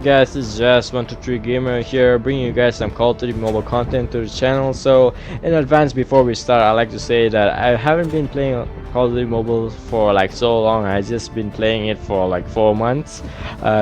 Guys, it's just 123 Gamer here, bringing you guys some Call of Duty mobile content to the channel. So in advance, before we start, I'd like to say that I haven't been playing Call of Duty mobile for like so long. I just been playing it for like 4 months.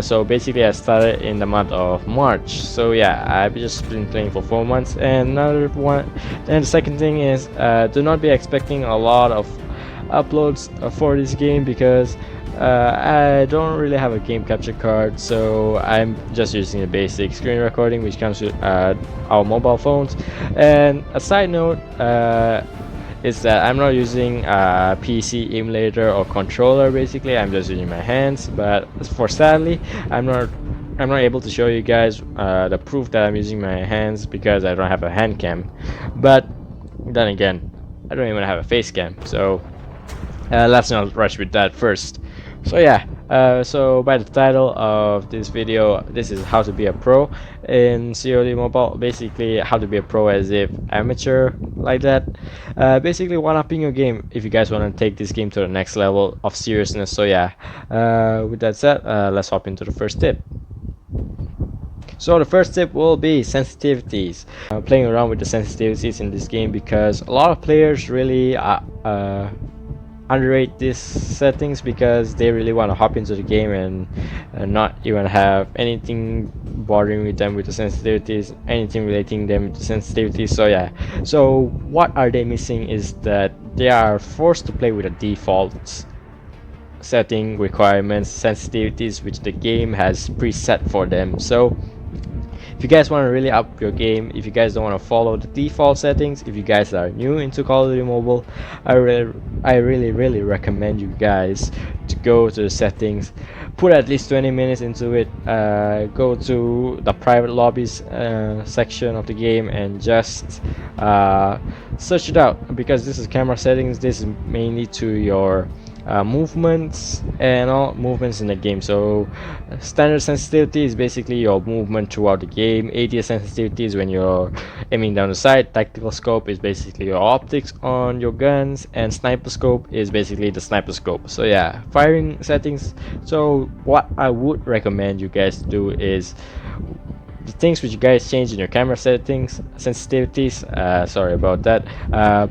So basically I started in the month of March. So yeah, I've just been playing for 4 months. And another one, and the second thing is, do not be expecting a lot of uploads for this game, because I don't really have a game capture card, so I'm just using a basic screen recording which comes with our mobile phones. And a side note is that I'm not using a PC emulator or controller. Basically I'm just using my hands, but sadly I'm not able to show you guys the proof that I'm using my hands because I don't have a hand cam. But then again, I don't even have a face cam, so let's not rush with that first. So yeah, so by the title of this video, this is how to be a pro in COD Mobile. Basically how to be a pro as if amateur, like that. Basically one-upping your game if you guys want to take this game to the next level of seriousness. So yeah, with that said, let's hop into the first tip. So the first tip will be sensitivities. Playing around with the sensitivities in this game, because a lot of players really underrate these settings because they really want to hop into the game and not even have anything bothering with them with the sensitivities, anything relating them to sensitivities. So yeah, so what are they missing is that they are forced to play with the default setting requirements, sensitivities which the game has preset for them. So if you guys want to really up your game, if you guys don't want to follow the default settings, if you guys are new into Call of Duty Mobile, I really recommend you guys to go to the settings, put at least 20 minutes into it, go to the private lobbies section of the game and just search it out, because this is camera settings. This is mainly to your movements and all movements in the game. So standard sensitivity is basically your movement throughout the game. ADS sensitivity is when you're aiming down the sight. Tactical scope is basically your optics on your guns, and sniper scope is basically the sniper scope. So yeah, firing settings. So what I would recommend you guys to do is the things which you guys change in your camera settings, sensitivities, sorry about that,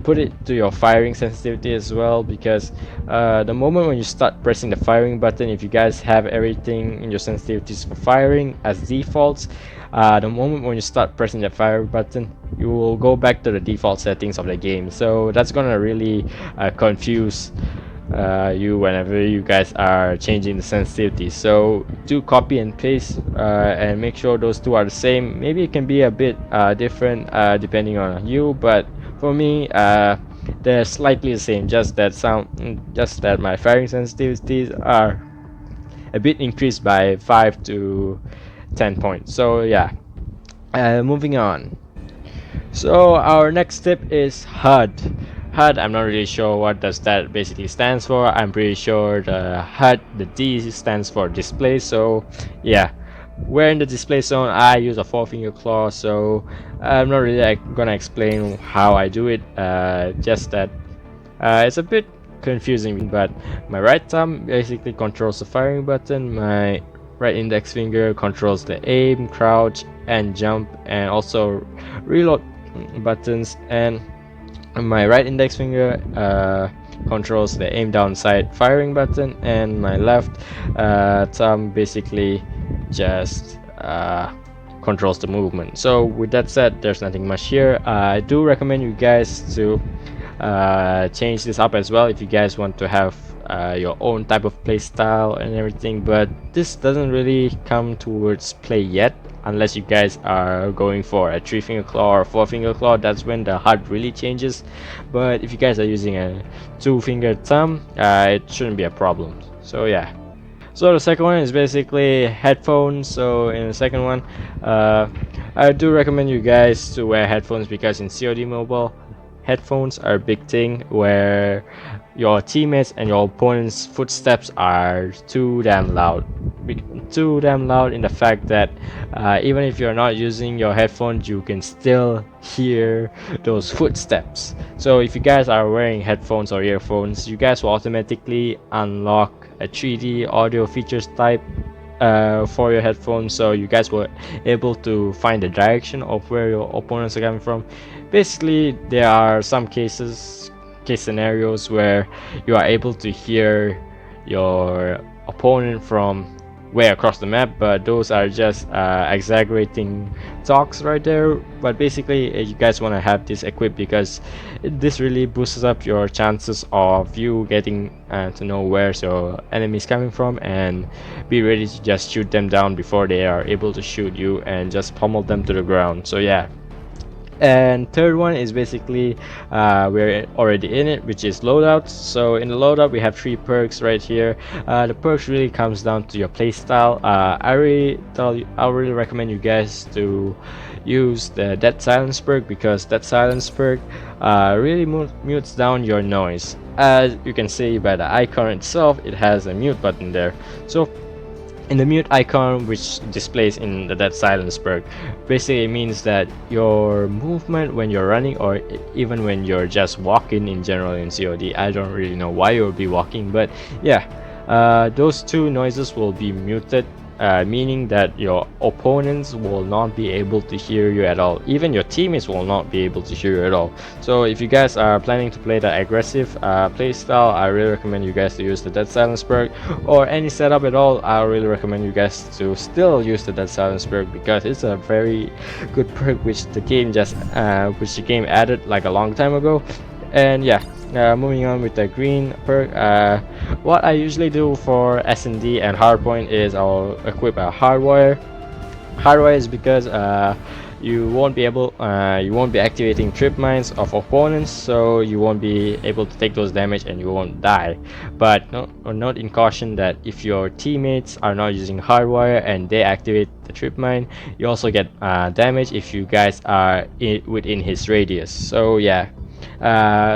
put it to your firing sensitivity as well, because the moment when you start pressing the firing button, if you guys have everything in your sensitivities for firing as defaults, the moment when you start pressing the fire button, you will go back to the default settings of the game. So that's gonna really confuse you whenever you guys are changing the sensitivity. So do copy and paste and make sure those two are the same. Maybe it can be a bit different depending on you, but for me they're slightly the same, just that my firing sensitivities are a bit increased by 5 to 10 points. So yeah, moving on. So our next tip is HUD. HUD, I'm not really sure what does that basically stands for. I'm pretty sure the HUD, the D stands for display. So yeah, we're in the display zone. I use a 4-finger claw, so I'm not really gonna explain how I do it. Just that it's a bit confusing, but my right thumb basically controls the firing button, my right index finger controls the aim, crouch and jump, and also reload buttons, and my right index finger controls the aim down sight firing button, and my left thumb basically just controls the movement. So with that said, there's nothing much here. I do recommend you guys to change this up as well if you guys want to have your own type of play style and everything, but this doesn't really come towards play yet, unless you guys are going for a 3-finger claw or 4-finger claw. That's when the HUD really changes. But if you guys are using a 2-finger thumb, it shouldn't be a problem. So yeah, so the second one is basically headphones. So in the second one, I do recommend you guys to wear headphones, because in COD Mobile, headphones are a big thing where your teammates and your opponent's footsteps are too damn loud in the fact that even if you're not using your headphones, you can still hear those footsteps. So if you guys are wearing headphones or earphones, you guys will automatically unlock a 3D audio features type for your headphones, so you guys were able to find the direction of where your opponents are coming from. Basically, there are some case scenarios where you are able to hear your opponent from way across the map, but those are just exaggerating talks right there. But basically, you guys want to have this equipped because this really boosts up your chances of you getting to know where your enemies coming from and be ready to just shoot them down before they are able to shoot you and just pummel them to the ground. So yeah. And third one is basically we're already in it, which is loadouts. So in the loadout we have 3 perks right here. The perks really comes down to your playstyle. I really recommend you guys to use the dead silence perk, because that silence perk really mutes down your noise. As you can see by the icon itself, it has a mute button there. So in the mute icon, which displays in the dead silence perk, basically it means that your movement when you're running, or even when you're just walking in general in COD, I don't really know why you'll be walking, but yeah, those 2 noises will be muted, meaning that your opponents will not be able to hear you at all. Even your teammates will not be able to hear you at all. So if you guys are planning to play the aggressive playstyle, I really recommend you guys to use the dead silence perk, or any setup at all. I really recommend you guys to still use the dead silence perk, because it's a very good perk which the game added like a long time ago. And yeah, moving on with the green perk, what I usually do for S&D and hardpoint is I'll equip a hardwire. Hardwire is because you won't be activating trip mines of opponents, so you won't be able to take those damage and you won't die. But note in caution that if your teammates are not using hardwire and they activate the trip mine, you also get damage if you guys are within his radius. So yeah,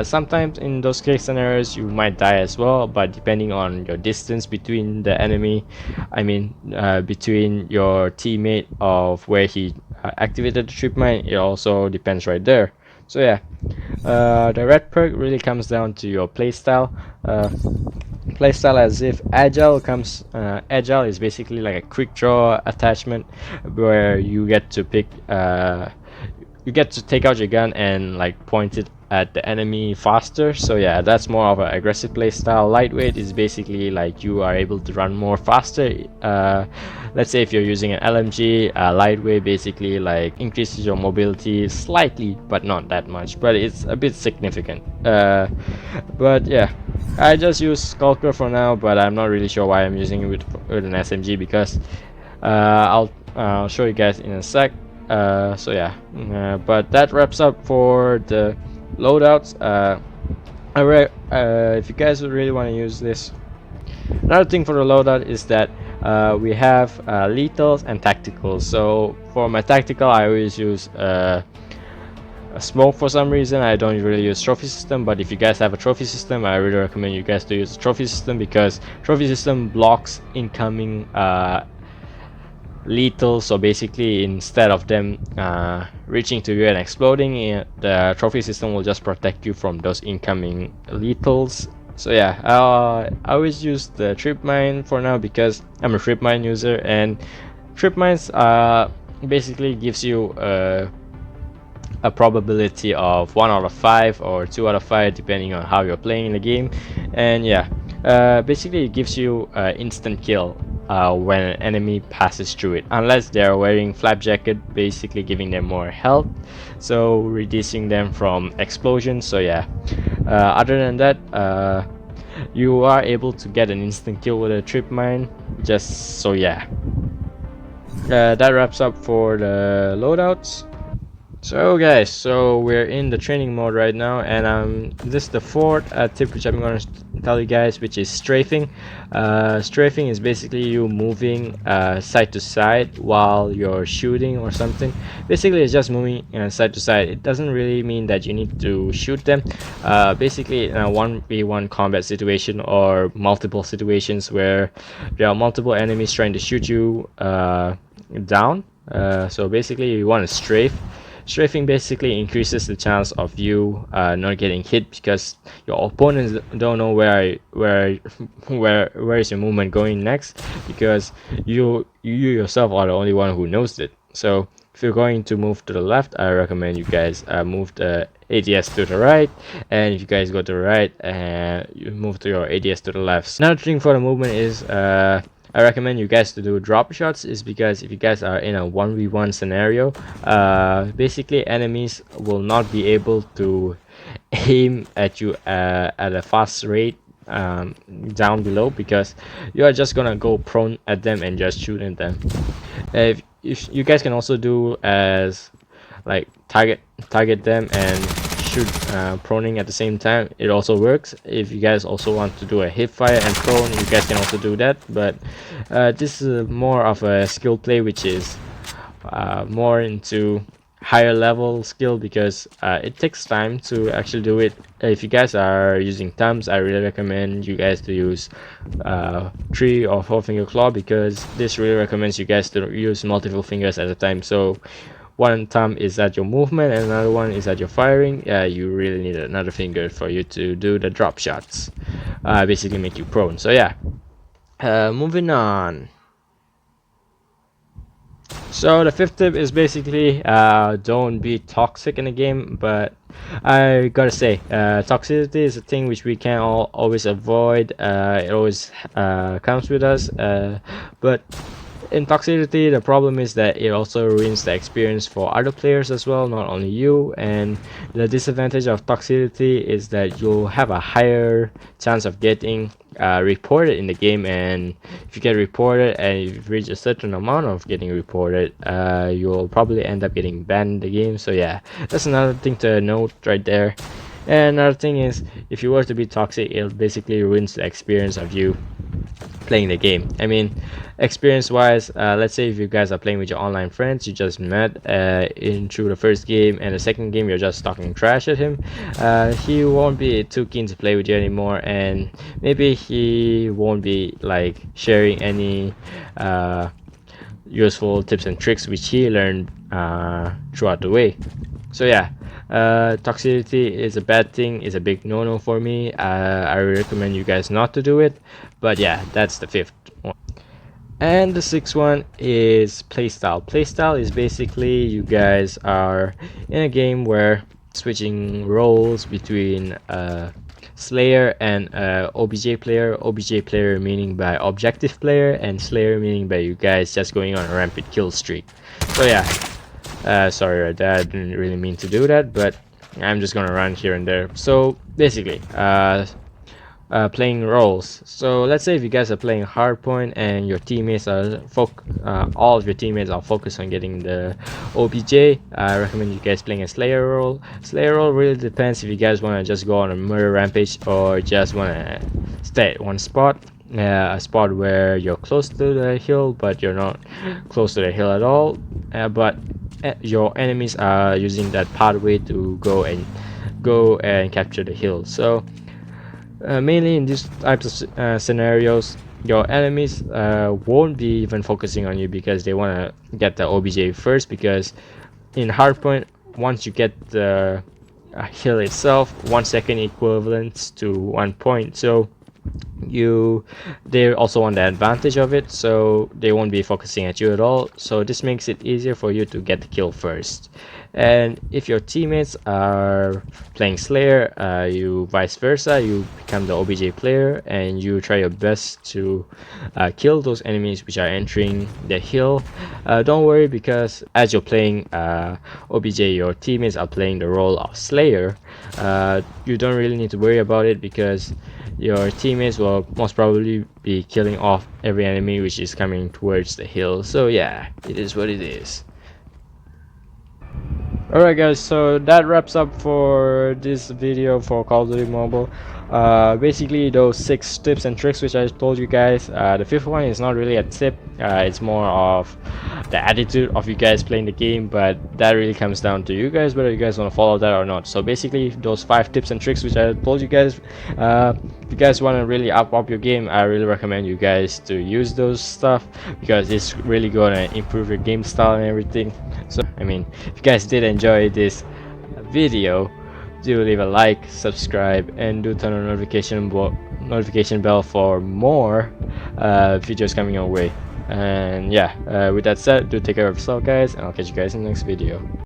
sometimes in those case scenarios you might die as well, but depending on your distance between the enemy, between your teammate of where he activated the trip mine, it also depends right there. So yeah, the red perk really comes down to your playstyle. Playstyle as if agile is basically like a quick draw attachment where you get to pick you get to take out your gun and like point it at the enemy faster. So yeah, that's more of an aggressive playstyle. Lightweight is basically like you are able to run more faster. Let's say if you're using an LMG, lightweight basically like increases your mobility slightly, but not that much, but it's a bit significant. But yeah, I just use Skulker for now, but I'm not really sure why I'm using it with an SMG, because I'll show you guys in a sec. So yeah, but that wraps up for the loadouts. If you guys really want to use this, another thing for the loadout is that we have lethals and tacticals. So for my tactical, I always use a smoke. For some reason I don't really use trophy system, but if you guys have a trophy system, I really recommend you guys to use the trophy system, because trophy system blocks incoming lethal. So basically, instead of them reaching to you and exploding, the trophy system will just protect you from those incoming lethals. So yeah, I always use the trip mine for now because I'm a trip mine user, and trip mines basically gives you a probability of 1 out of 5 or 2 out of 5 depending on how you're playing in the game. And yeah, basically it gives you instant kill when an enemy passes through it, unless they're wearing flak jacket, basically giving them more health, so reducing them from explosions. So yeah, other than that, you are able to get an instant kill with a trip mine. Just so yeah, that wraps up for the loadouts. So guys, so we're in the training mode right now, and this is the fourth tip which I'm going to tell you guys, which is strafing. Strafing is basically you moving side to side while you're shooting or something. Basically it's just moving side to side. It doesn't really mean that you need to shoot them. Basically in a 1v1 combat situation or multiple situations where there are multiple enemies trying to shoot you down, so basically you want to strafe. Strafing basically increases the chance of you not getting hit because your opponents don't know where is your movement going next, because you yourself are the only one who knows it. So if you're going to move to the left, I recommend you guys move the ADS to the right, and if you guys go to the right, you move to your ADS to the left. Another thing for the movement is I recommend you guys to do drop shots, is because if you guys are in a 1v1 scenario, basically enemies will not be able to aim at you at a fast rate down below, because you are just gonna go prone at them and just shoot at them. If you guys can also do as like target them and shoot proning at the same time, it also works. If you guys also want to do a hip fire and prone, you guys can also do that, but this is more of a skill play, which is more into higher level skill, because it takes time to actually do it. If you guys are using thumbs, I really recommend you guys to use 3 or 4 finger claw, because this really recommends you guys to use multiple fingers at a time. So one thumb is at your movement and another one is at your firing. You really need another finger for you to do the drop shots, basically make you prone. So yeah, moving on. So the fifth tip is basically don't be toxic in the game, but I gotta say, toxicity is a thing which we can always avoid. It always comes with us, but in toxicity, the problem is that it also ruins the experience for other players as well, not only you. And the disadvantage of toxicity is that you'll have a higher chance of getting reported in the game, and if you get reported and you reach a certain amount of getting reported, you'll probably end up getting banned in the game. So yeah, that's another thing to note right there. And another thing is, if you were to be toxic, it basically ruins the experience of you playing the game. I mean, experience wise, let's say if you guys are playing with your online friends you just met in through the first game, and the second game you're just talking trash at him, he won't be too keen to play with you anymore, and maybe he won't be like sharing any useful tips and tricks which he learned throughout the way. So yeah, toxicity is a bad thing, is a big no-no for me. I recommend you guys not to do it, but yeah, that's the fifth one. And the sixth one is playstyle. Playstyle is basically you guys are in a game where switching roles between Slayer and OBJ player. OBJ player meaning by objective player, and Slayer meaning by you guys just going on a rampant kill streak. So yeah, sorry right there, I didn't really mean to do that, but I'm just gonna run here and there. So basically, playing roles. So let's say if you guys are playing hardpoint and your teammates are all of your teammates are focused on getting the OBJ, I recommend you guys playing a Slayer role. Slayer role really depends if you guys want to just go on a murder rampage or just want to stay at one spot. A spot where you're close to the hill but you're not close to the hill at all, but your enemies are using that pathway to go and capture the hill. So mainly in these types of scenarios, your enemies won't be even focusing on you because they want to get the OBJ first, because in hardpoint, once you get the hill itself, 1 second equivalents to 1 point. So they also want the advantage of it, so they won't be focusing at you at all. So this makes it easier for you to get the kill first. And if your teammates are playing Slayer, you vice versa, you become the OBJ player and you try your best to kill those enemies which are entering the hill. Don't worry, because as you're playing OBJ, your teammates are playing the role of Slayer. You don't really need to worry about it, because your teammates will most probably be killing off every enemy which is coming towards the hill. So yeah, it is what it is. Alright guys, so that wraps up for this video for Call of Duty Mobile. Basically those 6 tips and tricks which I told you guys. The fifth one is not really a tip, it's more of the attitude of you guys playing the game, but that really comes down to you guys whether you guys want to follow that or not. So basically, those 5 tips and tricks which I told you guys, if you guys want to really up your game, I really recommend you guys to use those stuff, because it's really gonna improve your game style and everything. So I mean, if you guys did enjoy this video, do leave a like, subscribe, and do turn on notification bell for more videos coming your way. And yeah, with that said, do take care of yourself, guys, and I'll catch you guys in the next video.